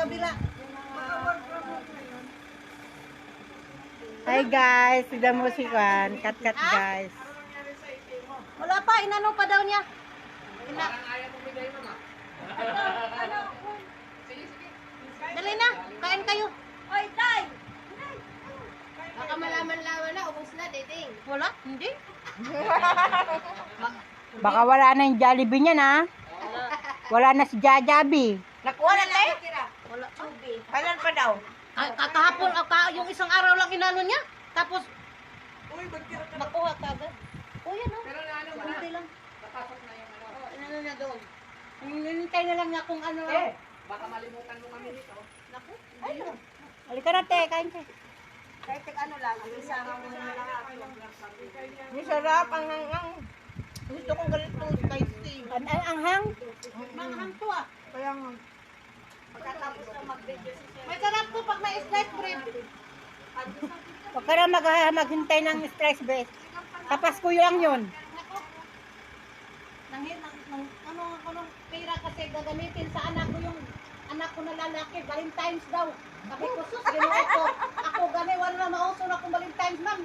kabila. Hi guys, tignan mo si Juan. Cut guys. Wala pa, inano pa daw niya. Dali na, kain kayo. Oy, tay! Baka malaman-laman na, ubos na, dating. Wala? Hindi? Baka wala na yung Jollibee niya na. Wala na si Jajabi. Nakuha na tayo? Wala. Kailan pa daw? Ay, kakahapon, yung isang araw lang inano niya. Tapos, nakuha kagad. O yan o. Kunti lang. Ano na doon? Hinintay na lang niya kung ano. Baka malimutan mo kami dito. Naku, ayun. Halika na te, kain ka. Kahit ano lang, isama mo na lahat. Masarap ang gusto kong ganito spicy. Ang hang. Manghang to ah. Kaya nga. Pagkatapos na mag-video si Sir. May sarap to pag may sliced bread. Huwag ka na maghintay ng stress best. Tapas ko lang yun. Naku. Ano, pera kasi gagamitin sa anak ko yung anak ko na lalaki. Valentine's daw. Sabi ko, sus, gano'n ko. Ako gani, wala na mauso na kung Valentine's man.